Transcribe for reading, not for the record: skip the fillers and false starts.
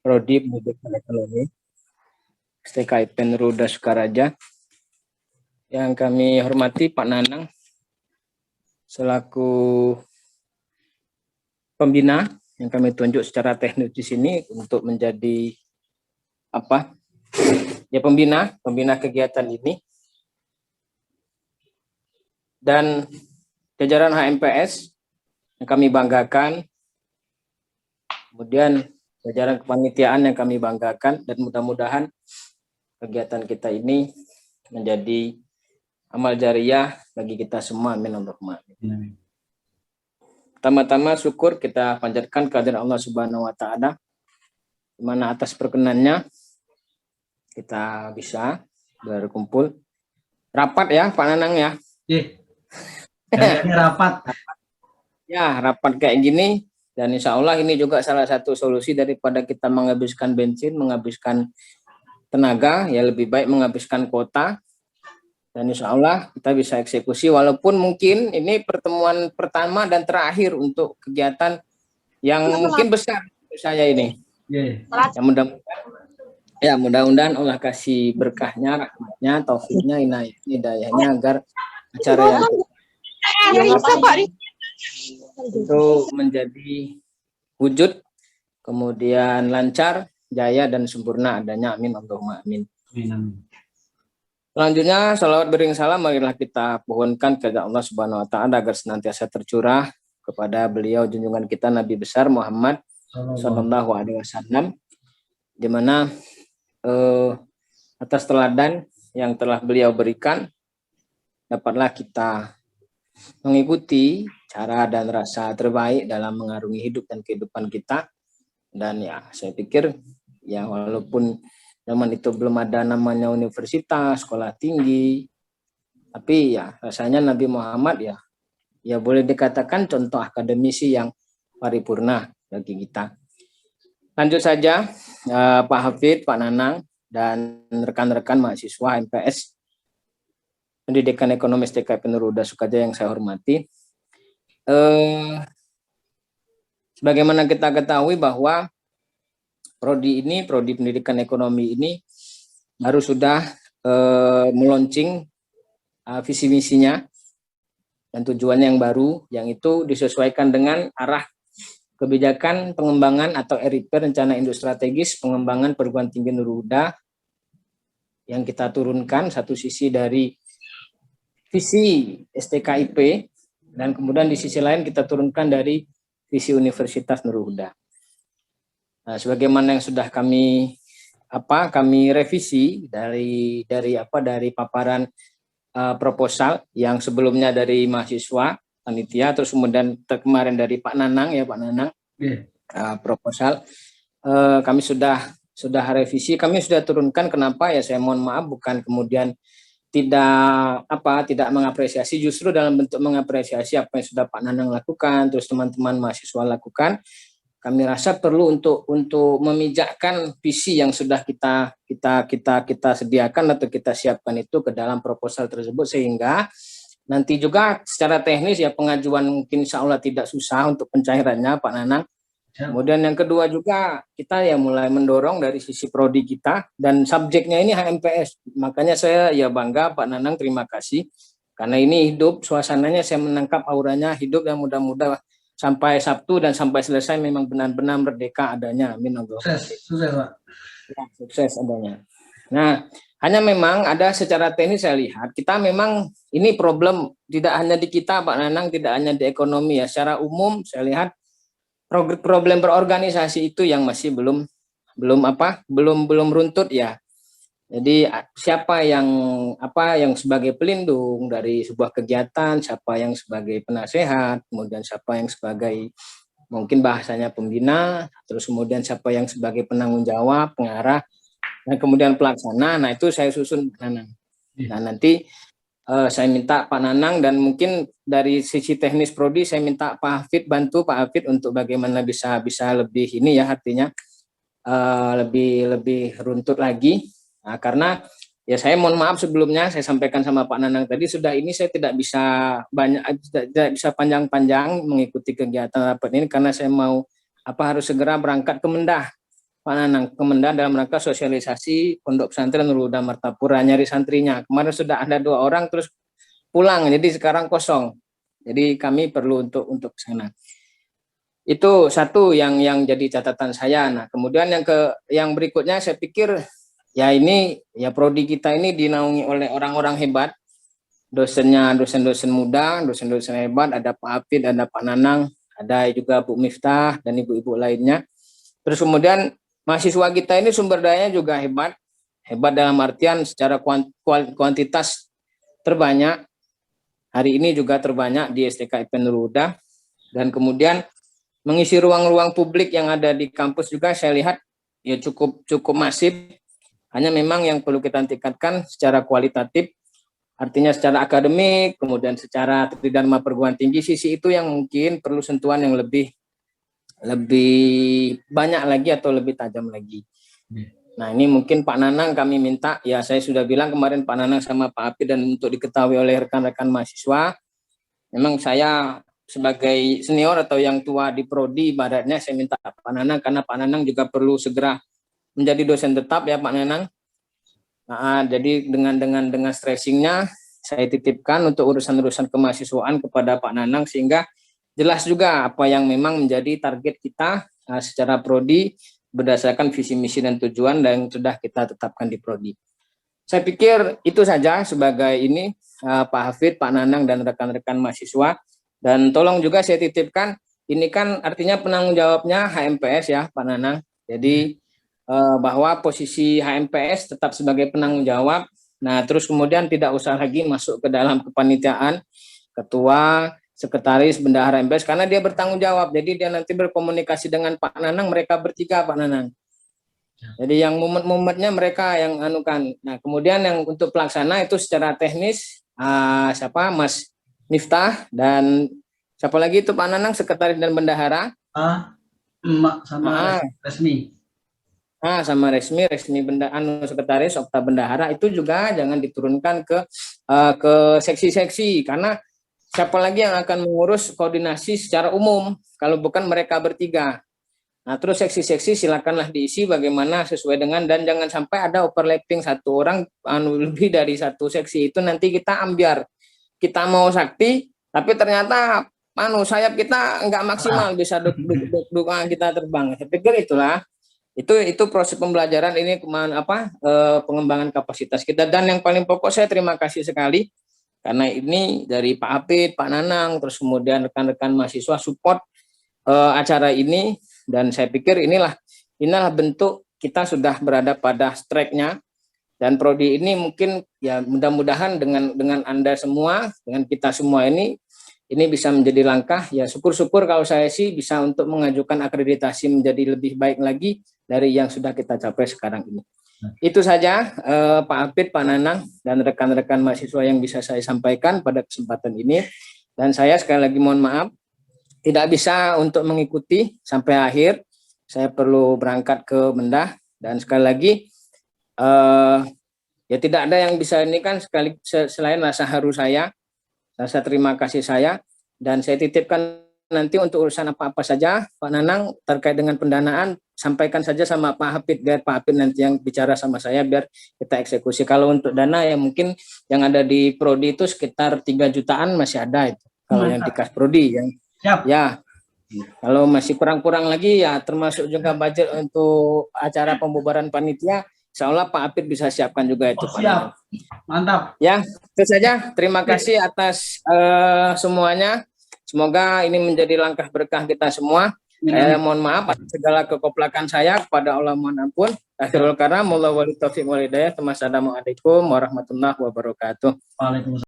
Prodi Pendidikan Ekonomi STKIP Neruda Sukaraja. Yang kami hormati Pak Nanang selaku pembina yang kami tunjuk secara teknis di sini untuk menjadi pembina kegiatan ini, dan jajaran HMPS yang kami banggakan, kemudian jajaran kepanitiaan yang kami banggakan, dan mudah-mudahan kegiatan kita ini menjadi amal jariah bagi kita semua. Amin Allahumma. Pertama-tama syukur kita panjatkan kehadirat Allah Subhanahu wa taala, di mana atas perkenannya kita bisa berkumpul rapat ya Pak Nanang ya. Rapat. Ya, rapat kayak gini, dan insya Allah ini juga salah satu solusi daripada kita menghabiskan bensin, menghabiskan tenaga, ya lebih baik menghabiskan kuota. Dan insya Allah kita bisa eksekusi, walaupun mungkin ini pertemuan pertama dan terakhir untuk kegiatan yang mungkin besar untuk saya ini. Ya mudah-mudahan Allah kasih berkahnya, rahmatnya, taufiknya, hidayahnya agar acara yang itu menjadi wujud, kemudian lancar, jaya dan sempurna adanya. Amin Allahumma amin. Selanjutnya, salawat beriring salam marilah kita pohonkan kepada Allah Subhanahu wa taala agar senantiasa tercurah kepada beliau junjungan kita Nabi besar Muhammad sallallahu alaihi wasallam, di mana atas teladan yang telah beliau berikan dapatlah kita mengikuti cara dan rasa terbaik dalam mengarungi hidup dan kehidupan kita. Dan ya, saya pikir ya walaupun zaman itu belum ada namanya universitas, sekolah tinggi, tapi ya rasanya Nabi Muhammad ya boleh dikatakan contoh akademisi yang paripurna bagi kita. Lanjut saja Pak Hafid, Pak Nanang, dan rekan-rekan mahasiswa MPS Pendidikan Ekonomi STKIP Neruda Sukaraja yang saya hormati. Sebagaimana kita ketahui bahwa prodi Pendidikan Ekonomi ini baru sudah meluncing visi misinya dan tujuannya yang baru, yang itu disesuaikan dengan arah kebijakan pengembangan atau RIP, Rencana Induk Strategis Pengembangan Perguruan Tinggi Neruda, yang kita turunkan satu sisi dari visi STKIP, dan kemudian di sisi lain kita turunkan dari visi Universitas Neruda. Nah, sebagaimana yang sudah kami revisi dari paparan proposal yang sebelumnya dari mahasiswa panitia, terus kemudian kemarin dari Pak Nanang proposal, kami sudah revisi, kami sudah turunkan. Kenapa ya, saya mohon maaf, bukan kemudian tidak mengapresiasi, justru dalam bentuk mengapresiasi apa yang sudah Pak Nanang lakukan, terus teman-teman mahasiswa lakukan. Kami rasa perlu untuk memijakkan visi yang sudah kita sediakan atau kita siapkan itu ke dalam proposal tersebut, sehingga nanti juga secara teknis ya pengajuan mungkin insya Allah tidak susah untuk pencairannya Pak Nanang. Kemudian yang kedua juga kita ya mulai mendorong dari sisi prodi kita, dan subjeknya ini HMPS. Makanya saya ya bangga Pak Nanang, terima kasih, karena ini hidup suasananya, saya menangkap auranya hidup, yang mudah-mudahan sampai Sabtu dan sampai selesai memang benar-benar merdeka adanya. Amin Allah. Sukses Pak. Ya, sukses adanya. Nah, hanya memang ada secara teknis saya lihat, kita memang ini problem tidak hanya di kita Pak Nanang, tidak hanya di ekonomi ya, secara umum saya lihat problem berorganisasi itu yang masih belum runtut ya. Jadi siapa yang sebagai pelindung dari sebuah kegiatan, siapa yang sebagai penasehat, kemudian siapa yang sebagai mungkin bahasanya pembina, terus kemudian siapa yang sebagai penanggung jawab, pengarah, dan kemudian pelaksana. Nah, itu saya susun Pak Nanang. Nah, nanti saya minta Pak Nanang, dan mungkin dari sisi teknis prodi saya minta Pak Hafid bantu Pak Hafid untuk bagaimana bisa lebih ini ya, artinya lebih runtut lagi. Nah, karena ya saya mohon maaf sebelumnya, saya sampaikan sama Pak Nanang tadi, sudah ini saya tidak bisa panjang-panjang mengikuti kegiatan rapat ini, karena saya mau harus segera berangkat ke Mendah Pak Nanang, Kemendan dalam rangka sosialisasi Pondok Pesantren Nurul Huda Martapura, nyari santrinya. Kemarin sudah ada 2 orang terus pulang, jadi sekarang kosong. Jadi kami perlu untuk sana. Itu satu yang jadi catatan saya. Nah, kemudian yang berikutnya saya pikir ya ini ya prodi kita ini dinaungi oleh orang-orang hebat. Dosennya dosen-dosen muda, dosen-dosen hebat, ada Pak Hafid, ada Pak Nanang, ada juga Bu Miftah dan ibu-ibu lainnya. Terus kemudian mahasiswa kita ini sumber dayanya juga hebat. Hebat dalam artian secara kuantitas terbanyak. Hari ini juga terbanyak di STK IPN Nurul Huda. Dan kemudian mengisi ruang-ruang publik yang ada di kampus juga saya lihat ya cukup masif. Hanya memang yang perlu kita tingkatkan secara kualitatif, artinya secara akademik, kemudian secara tridharma perguruan tinggi, sisi itu yang mungkin perlu sentuhan yang lebih banyak lagi atau lebih tajam lagi. Nah, ini mungkin Pak Nanang kami minta, ya saya sudah bilang kemarin Pak Nanang sama Pak Hafid, dan untuk diketahui oleh rekan-rekan mahasiswa, memang saya sebagai senior atau yang tua di prodi, ibaratnya saya minta Pak Nanang, karena Pak Nanang juga perlu segera menjadi dosen tetap ya Pak Nanang. Nah, jadi dengan stressingnya saya titipkan untuk urusan-urusan kemahasiswaan kepada Pak Nanang, sehingga jelas juga apa yang memang menjadi target kita secara prodi berdasarkan visi misi dan tujuan yang sudah kita tetapkan di prodi. Saya pikir itu saja sebagai ini Pak Hafid, Pak Nanang dan rekan-rekan mahasiswa, dan tolong juga saya titipkan ini kan artinya penanggung jawabnya HMPS ya Pak Nanang. Jadi bahwa posisi HMPS tetap sebagai penanggung jawab. Nah, terus kemudian tidak usah lagi masuk ke dalam kepanitiaan, ketua, sekretaris, bendahara MPS, karena dia bertanggung jawab. Jadi dia nanti berkomunikasi dengan Pak Nanang, mereka bertiga Pak Nanang. Jadi yang mumet-mumetnya mereka yang anukan. Nah, kemudian yang untuk pelaksana itu secara teknis siapa Mas Miftah dan siapa lagi itu Pak Nanang, sekretaris dan bendahara. Sama Resmi. Sama resmi sekretaris, Okta bendahara, itu juga jangan diturunkan ke seksi-seksi, karena siapa lagi yang akan mengurus koordinasi secara umum kalau bukan mereka bertiga. Nah, terus seksi-seksi silakanlah diisi bagaimana sesuai dengan, dan jangan sampai ada overlapping satu orang lebih dari satu seksi, itu nanti kita ambiar. Kita mau sakti tapi ternyata sayap kita nggak maksimal, bisa kita terbang. Saya pikir itulah itu proses pembelajaran ini pengembangan kapasitas kita. Dan yang paling pokok saya terima kasih sekali karena ini dari Pak Hafid, Pak Nanang, terus kemudian rekan-rekan mahasiswa support acara ini, dan saya pikir inilah bentuk kita sudah berada pada track-nya, dan prodi ini mungkin ya mudah-mudahan dengan Anda semua, dengan kita semua ini bisa menjadi langkah, ya syukur-syukur kalau saya sih bisa untuk mengajukan akreditasi menjadi lebih baik lagi dari yang sudah kita capai sekarang ini. Itu saja Pak Hafid, Pak Nanang, dan rekan-rekan mahasiswa yang bisa saya sampaikan pada kesempatan ini. Dan saya sekali lagi mohon maaf, tidak bisa untuk mengikuti sampai akhir. Saya perlu berangkat ke Mendah, dan sekali lagi ya tidak ada yang bisa ini kan selain rasa haru saya, rasa terima kasih saya, dan saya titipkan nanti untuk urusan apa-apa saja Pak Nanang terkait dengan pendanaan, sampaikan saja sama Pak Hafid, biar Pak Hafid nanti yang bicara sama saya biar kita eksekusi. Kalau untuk dana ya mungkin yang ada di prodi itu sekitar 3 jutaan masih ada itu. Kalau yang di kas prodi yang ya kalau masih kurang-kurang lagi ya termasuk juga budget untuk acara pembubaran panitia, insya Allah Pak Hafid bisa siapkan juga itu. Siap, mantap. Ya, itu saja. Terima kasih atas semuanya. Semoga ini menjadi langkah berkah kita semua. Saya mohon maaf atas segala kekoplakan saya, kepada Allah mohon ampun. Akhirul karam, Assalamualaikum warahmatullahi wabarakatuh. Waalaikumsalam.